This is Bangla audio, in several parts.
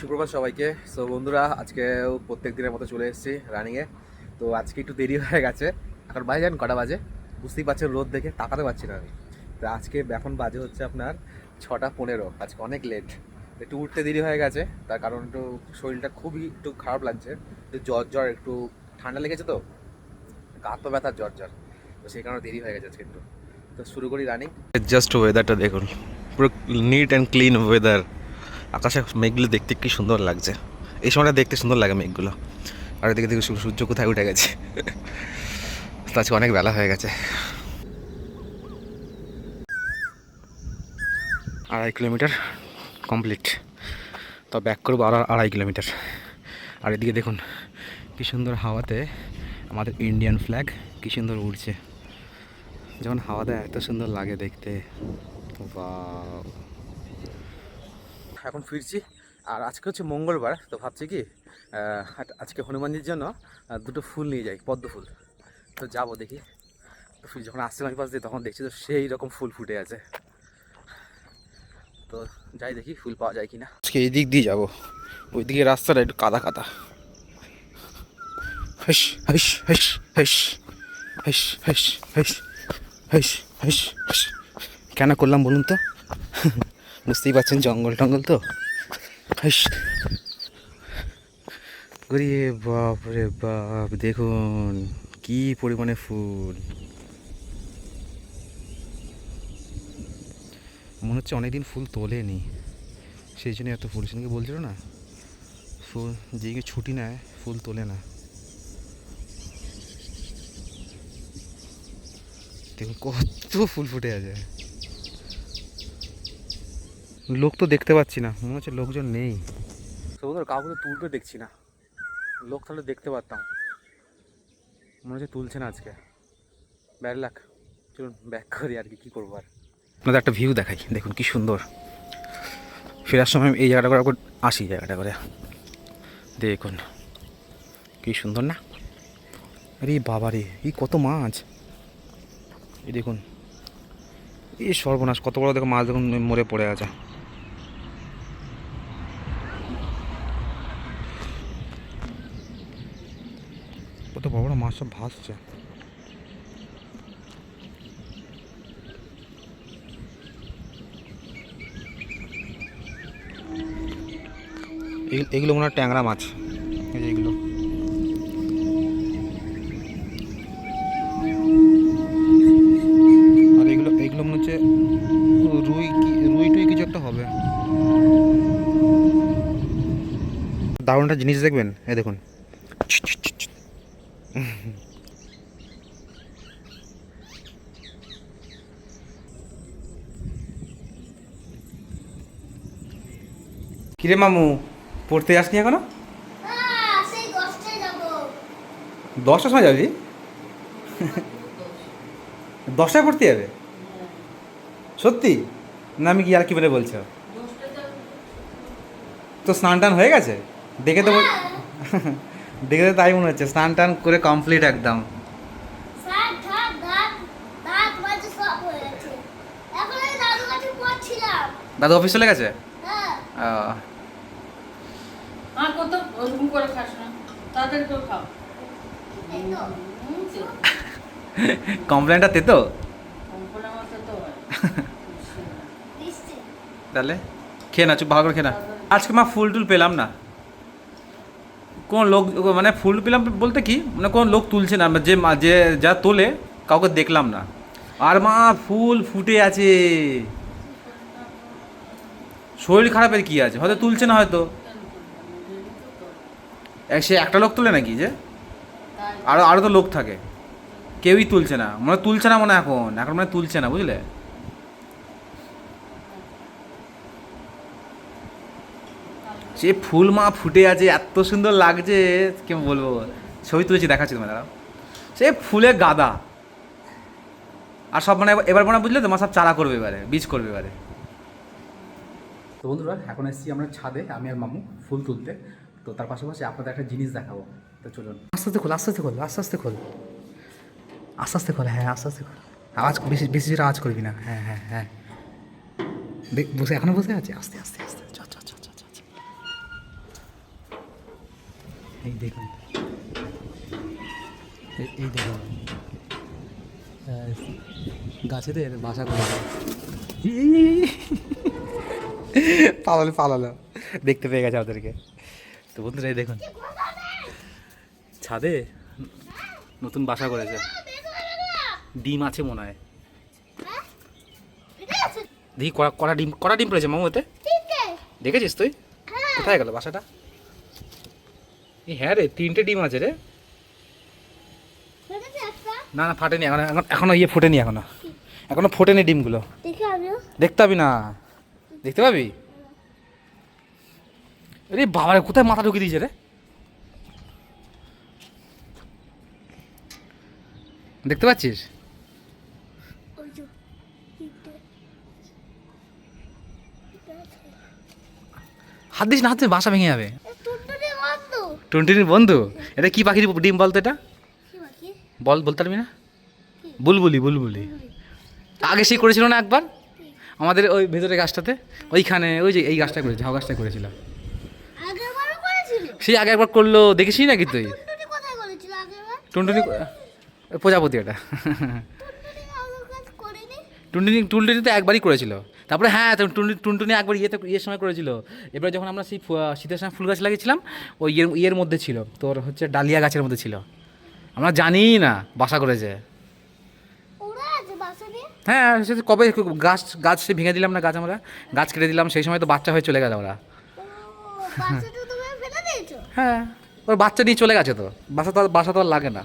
সুপ্রভাত সবাইকে। সো বন্ধুরা, আজকেও প্রত্যেক দিনের মতো চলে এসেছি রানিংয়ে। তো আজকে একটু দেরি হয়ে গেছে। এখন বাজে জানেন কটা বাজে? বুঝতেই পারছেন, রোদ দেখে তাকাতে পারছি না আমি। তো আজকে এখন বাজে হচ্ছে আপনার 6:15। আজকে অনেক লেট, একটু উঠতে দেরি হয়ে গেছে। তার কারণ একটু শরীরটা খুবই একটু খারাপ লাগছে, একটু জ্বর জ্বর, একটু ঠান্ডা লেগেছে, তো গা তো ব্যথার জ্বর জ্বর, তো সেই কারণে দেরি হয়ে গেছে আজকে একটু। তো শুরু করি রানিং। জাস্ট ওয়েদারটা দেখুন, পুরো নিট অ্যান্ড ক্লিন ওয়েদার। আকাশে মেঘগুলো দেখতে কি সুন্দর লাগছে। এই সময়টা দেখতে সুন্দর লাগে মেঘগুলো। আর এদিকে দেখে সূর্য কোথায় উঠে গেছে। তো আজকে অনেক বেলা হয়ে গেছে। 2.5 কিলোমিটার কমপ্লিট। তো ব্যাক করবো আরও 2.5 কিলোমিটার। আর এদিকে দেখুন কি সুন্দর হাওয়াতে আমাদের ইন্ডিয়ান ফ্ল্যাগ কি সুন্দর উড়ছে। যখন হাওয়া দেয় এত সুন্দর লাগে দেখতে। ওয়াও। এখন ফিরছি। আর আজকে হচ্ছে মঙ্গলবার, তো ভাবছি কি আজকে হনুমানজির জন্য দুটো ফুল নিয়ে যাই, পদ্ম ফুল। তো যাবো দেখি। তো যখন আসছিলাম আমি পাশ দিয়ে, তখন দেখছি তো সেই রকম ফুল ফুটে আছে। তো যাই দেখি ফুল পাওয়া যায় কিনা। আজকে এই দিক দিয়ে যাবো, ওইদিকে রাস্তাটা একটু কাদা কাদা। হেস হেস হেস হেস হেস হেস হেস হেস হেস হেস। কেন করলাম বলুন তো? বুঝতেই পারছেন, জঙ্গল টঙ্গল তো। হেস। ওরে বাপ রে বাপ, দেখুন কি পরিমাণে ফুল। মনে হচ্ছে অনেকদিন ফুল তোলেনি, সেই জন্য এত ফুল। সেদিনকে বলছিল না, ফুল যেদিকে ছুটি নেয় ফুল তোলে না। দেখুন কত ফুল ফুটে আছে। লোক তো দেখতে পাচ্ছি না, মনে হচ্ছে লোকজন নেই। সমুদ্র কাউকে তো তুলতে দেখছি না। লোক তাহলে দেখতে পারতাম। মনে হচ্ছে তুলছে না আজকে। Bad luck. চলুন ব্যাক করি, আর কি করবো আর। আপনাদের একটা ভিউ দেখাই, দেখুন কি সুন্দর। ফেরার সময় এই জায়গাটা করে আসি, জায়গাটা করে দেখুন কি সুন্দর না? আরে বাবা রে, এই কত মাছ! এই দেখুন, এই সর্বনাশ, কত বড় দেখো মাছ, দেখুন মরে পড়ে আছে। কত বড় বড় মাছ সব ভাসছে। এগুলো মনে হয় ট্যাংরা মাছ, এই যে এগুলো। আর এগুলো এগুলো মনে হচ্ছে রুই, কি রুই টুই কিছু একটা হবে। দারুণ একটা জিনিস দেখবেন, এই দেখুন। কিরে মামু, পড়তে আসনি এখনো? 10টার সময় যাবি? 10টায় পড়তে যাবে? সত্যি না? আমি কি আর কি বলে বলছো? তো স্নান টান হয়ে গেছে? দেখে তো দেখে তো তাই মনে হচ্ছে, স্নান টান করে কমপ্লিট একদম। দাদু অফিস চলে গেছে? কমপ্লেনটা তেতো তাহলে খেয়ে না, চুপ ভালো করে খেয়ে না। আজকে মা ফুল টুল পেলাম না। কোন লোক মানে ফুল পেলাম বলতে কি, মানে কোন লোক তুলছে না, যে যে যা তোলে কাউকে দেখলাম না। আর মা ফুল ফুটে আছে। শরীর খারাপের কি আছে, হয়তো তুলছে না, হয়তো সে একটা লোক তোলে নাকি, যে আরও আরও তো লোক থাকে, কেউই তুলছে না, মানে তুলছে না, মনে এখন এখন মানে তুলছে না, বুঝলে? সে ফুল মা ফুটে আছে, এত সুন্দর লাগছে, কে বলবো। ছবি তুলেছি, দেখাচ্ছি তোমার, দাঁড়াও। সে ফুলে গাদা। আর সব মানে এবার মনে বুঝলে তো, মা সব চারা করবে এবারে, বীজ করবে এবারে। তো বন্ধুরা, এখন এসেছি আমরা ছাদে, আমি আর মামু ফুল তুলতে। তো তার পাশাপাশি আপনাদের একটা জিনিস দেখাবো। তো চলুন। আস্তে আস্তে খোল, আস্তে আস্তে খোল, আস্তে আস্তে খোল, আস্তে আস্তে খোল। হ্যাঁ আস্তে আস্তে খোল, আওয়াজ বেশি বেশি জোরে আওয়াজ করবি না। হ্যাঁ হ্যাঁ হ্যাঁ, দেখ বসে, এখনো বসে আছে। আস্তে আস্তে আস্তে, চ চ চ চ চ চ। এই দেখুন, এই দেখুন গাছেতে বাসা করেছে। পালালো দেখতে পেয়ে গেছে ওদেরকে। তো বন্ধুরা এই দেখুন ছাদে নতুন বাসা করেছে, ডিম আছে মনে হয়। দেখি কটা ডিম পড়েছে মামু ওতে, দেখেছিস তুই? কোথায় গেল বাসাটা? হ্যাঁ রে, 3টে ডিম আছে রে। না না ফাটেনি এখনো ফোটেনি, এখনো ফোটেনি ডিমগুলো। দেখতে পাবি না, দেখতে পাবি। রে বাবা, কোথায় মাথা ঢুকিয়ে দিয়েছে রে? দেখতে পাচ্ছিস? হাত দিস না, হাত দিস, বাসা ভেঙে যাবে। টুনটুনির বন্ধু? এটা কি পাখির ডিম বলতো? এটা বলতে পারবি না? বুলবুলি। আগে সেই করেছিল না একবার আমাদের ওই ভেতরে গাছটাতে, ওইখানে ওই যে এই গাছটা করেছে, ঝাউ গাছটা করেছিল সেই আগে একবার করলো, দেখেছি নাকি তুই? টুনটুনি প্রজাপতি এটা। টুনটুনি তো একবারই করেছিল, তারপরে হ্যাঁ টুনটুনি একবার ইয়ের সময় করেছিল। এবারে যখন আমরা সেই শীতের সময় ফুল গাছ লাগিয়েছিলাম, ওই ইয়ের মধ্যে ছিল, তোর হচ্ছে ডালিয়া গাছের মধ্যে ছিল। আমরা জানি না বাসা করেছে। হ্যাঁ সে কবে গাছ সে ভেঙে দিলাম না, গাছ কেটে দিলাম, সেই সময় তো বাচ্চা হয়ে চলে গেল ওরা। হ্যাঁ ওর বাচ্চা নিয়ে চলে গেছে তো, বাসা তো আর লাগে না।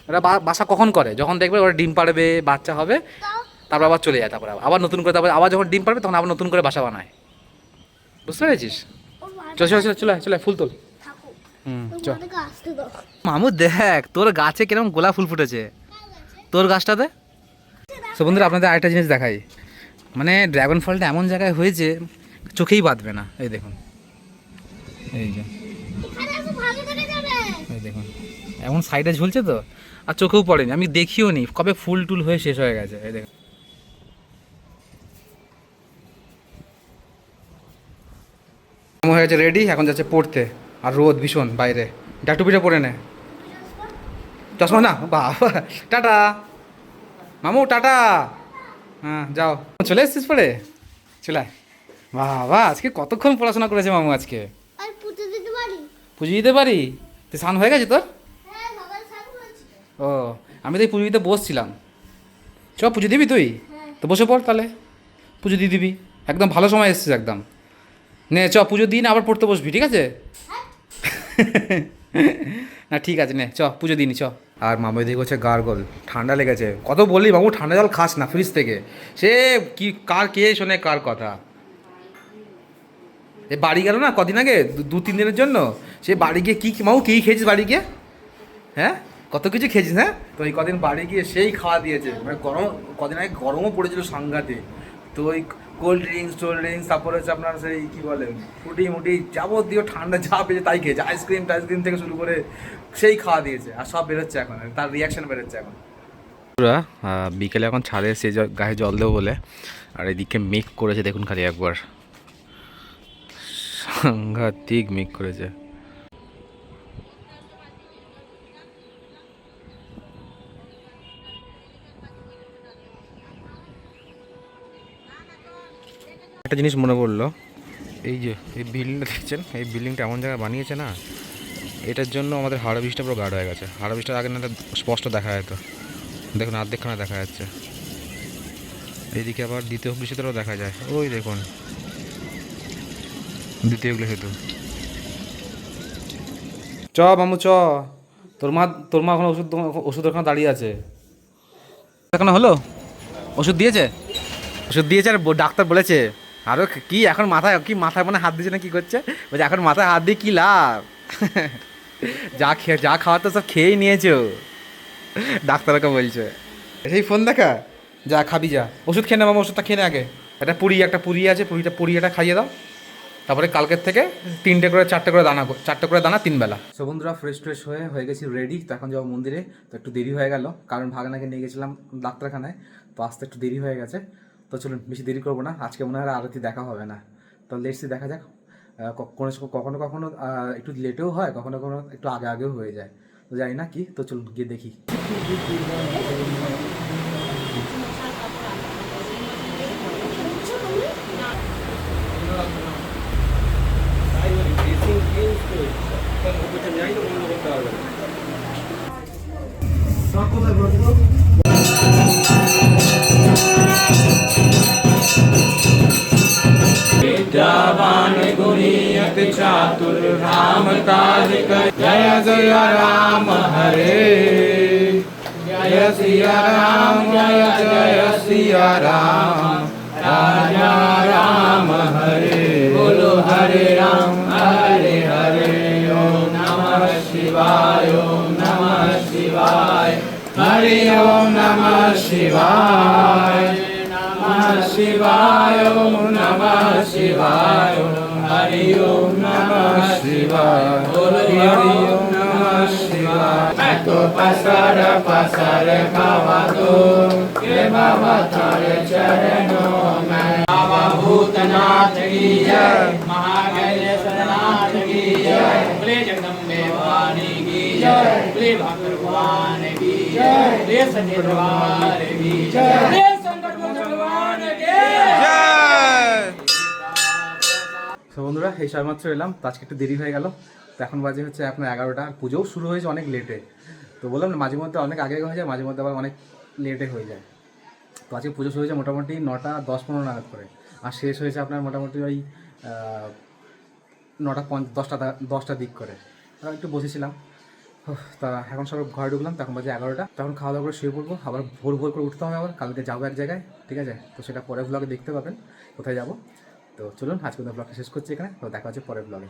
ওরা বাসা কখন করে? যখন দেখবে ওরা ডিম পাড়বে, বাচ্চা হবে, তারপর আবার চলে যায়, তারপর আবার নতুন করে, তারপর আবার যখন ডিম পাড়বে তখন আবার নতুন করে বাসা বানায়। বুঝতে পেরেছিস? চলে ফুল তোল। চল মামু, দেখ তোর গাছে কিরকম গোলাপ ফুল ফুটেছে, তোর গাছটাতে। তো বন্ধুরা আপনাদের আরেকটা জিনিস দেখাই, মানে ড্রাগন ফলটা এমন জায়গায় হয়েছে চোখেই বাঁধবে না। এই দেখুন, এই যে এই দেখুন এমন সাইডে ঝুলছে তো, আর চোখেও পড়েনি, আমি দেখিও নি কবে ফুল টুল হয়ে শেষ হয়ে গেছে। এই দেখুন হয়ে গেছে রেডি, এখন যাচ্ছে পড়তে, আর রোদ ভীষণ বাইরে। টুপিটা পরে নে, চশমা না বাবা। টাটা মামু, টাটা। হ্যাঁ যাও, চলে এসছিস পরে, চলে বাবা। আজকে কতক্ষণ পড়াশোনা করেছে মামু আজকে। পুজো দিতে পারি? তুই স্নান হয়ে গেছে তোর? ও আমি তো এই পুজো দিতে বসছিলাম। চ পুজো দিবি তুই? তো বসে পড় তাহলে, পুজো দিয়ে দিবি। একদম ভালো সময় এসছিস একদম। নে চ পুজো দিই না, আবার পড়তে বসবি, ঠিক আছে? না ঠিক আছে, নে চ পুজো দিইনি চ। আর মামু এদিকে হচ্ছে গার্গল, ঠান্ডা লেগেছে। কত বললি মামু ঠান্ডা জল খাস না ফ্রিজ থেকে, সে কি কে শোনে কার কথা। এ বাড়ি গেল না কদিন আগে, 2-3 দিনের জন্য। সে বাড়ি গিয়ে কি মামু কী খেয়েছিস বাড়ি গিয়ে? হ্যাঁ কত কিছু খেয়েছিস। হ্যাঁ তো এই কদিন বাড়ি গিয়ে সেই খাওয়া দিয়েছে, মানে গরম, কদিন আগে গরমও পড়েছিল সাংঘাতে। তো ওই কোল্ড ড্রিঙ্কস, তারপরে হচ্ছে আপনার সেই কী বলে মুটি যাবতীয় ঠান্ডা যা পেয়েছে তাই খেয়েছে, আইসক্রিম থেকে শুরু করে সেই খাওয়া দিয়েছে, আর সব বেরোচ্ছে এখন, তার রিয়াকশন বেরোচ্ছে এখন। পুরা বিকেলে এখন ছাদে এসে গায়ে জল দেবো বলে, আর এদিকে মেঘ করেছে দেখুন খালি একবার, সাংঘাতিক মেঘ করেছে। একটা জিনিস মনে পড়লো, এই যে এই বিল্ডিংটা দেখছেন, এই বিল্ডিংটা এমন জায়গায় বানিয়েছে না, এটার জন্য আমাদের হাওড়া ব্রিজটা পুরো গাঢ় হয়ে গেছে। হাওড়া ব্রিজটা আগে না স্পষ্ট দেখা যেত, দেখুন অর্ধেকখানা দেখা যাচ্ছে। এইদিকে আবার দ্বিতীয় হুগলি সেতুটাও দেখা যায়, ওই দেখুন দ্বিতীয় হুগলি সেতু। চ মামু চ, তোর মা এখন ওষুধ ওখানে দাঁড়িয়ে আছে। এখনো হলো? ওষুধ দিয়েছে আর ডাক্তার বলেছে আরও কি, এখন মাথায় মানে হাত দিয়েছে না কি করছে, বলছে এখন মাথায় হাত দিয়ে কী লাভ। যা খাওয়ার তো সব খেয়েই নিয়েছো, ডাক্তারকে বলছে। সেই ফোন দেখা, যা খাবি যা, ওষুধ খেয়ে নেবো, ওষুধটা খেয়ে নে আগে। একটা পুরি আছে, পুরিটা খাইয়ে দাও, তারপরে কালকের থেকে 4টে করে দানা 3 বেলা। সো বন্ধুরা ফ্রেশ হয়ে গেছি রেডি, তো এখন যাবো মন্দিরে। তো একটু দেরি হয়ে গেল, কারণ ভাগনাকে নিয়ে গেছিলাম ডাক্তারখানায়, তো আসতে একটু দেরি হয়ে গেছে। তো চলুন বেশি দেরি করবো না, আজকে মনে হয় আরতি দেখা হবে না, তো লেটসি দেখা যাক। কখনো কখনো একটু লেটেও হয়, কখনো কখনো একটু আগে আগেও হয়ে যায়। তো জানি না কি, তো চলুন গিয়ে দেখি। विद्यावान गुणियत चातुर राम काज कर जय सिया राम हरे जय सिया राम जय जय सिया राम राजा राम हरे बोलो हरे राम ओम नमः शिवाय ओम नमः शिवाय हरि ओम नमः शिवाय नमः शिवाय ओम नमः शिवाय हरि ओम नमः शिवाय हरि ओम नमः शिवाय तो पसर खावा दो ये बाबा थारे चरणों में बाबा भूतनाथ की जय महागणेशनाथ की जय बोले जगदम्बे भवानी की जय बोले भाकर भगवान की जय बोले संजय दरबार की जय बोले शंकर भगवान की তো বন্ধুরা এই সবেমাত্র এলাম, তো আজকে একটু দেরি হয়ে গেল। তো এখন বাজে হচ্ছে আপনার 11টা, আর পুজোও শুরু হয়েছে অনেক লেটে। তো বললাম না, মাঝে মধ্যে অনেক আগে হয়ে যায়, মাঝে মধ্যে আবার অনেক লেটে হয়ে যায়। তো আজকে পুজো শুরু হয়েছে মোটামুটি 9টা 10-15 নাগাদ করে, আর শেষ হয়েছে আপনার মোটামুটি ওই 9টা 10টার দিক করে। একটু বসেছিলাম। তা এখন সব ঘরে ঢুকলাম, তখন বাজে 11টা। তখন খাওয়া দাওয়া করে শুয়ে পড়বো, আবার ভোর ভোর করে উঠতে হবে, আবার কালকে যাবো এক জায়গায়, ঠিক আছে? তো সেটা পরের ব্লগে দেখতে পাবেন কোথায় যাবো। তো চলুন আজকে ব্লগটা শেষ করছি এখানে, তো দেখা হচ্ছে পরের ব্লগে।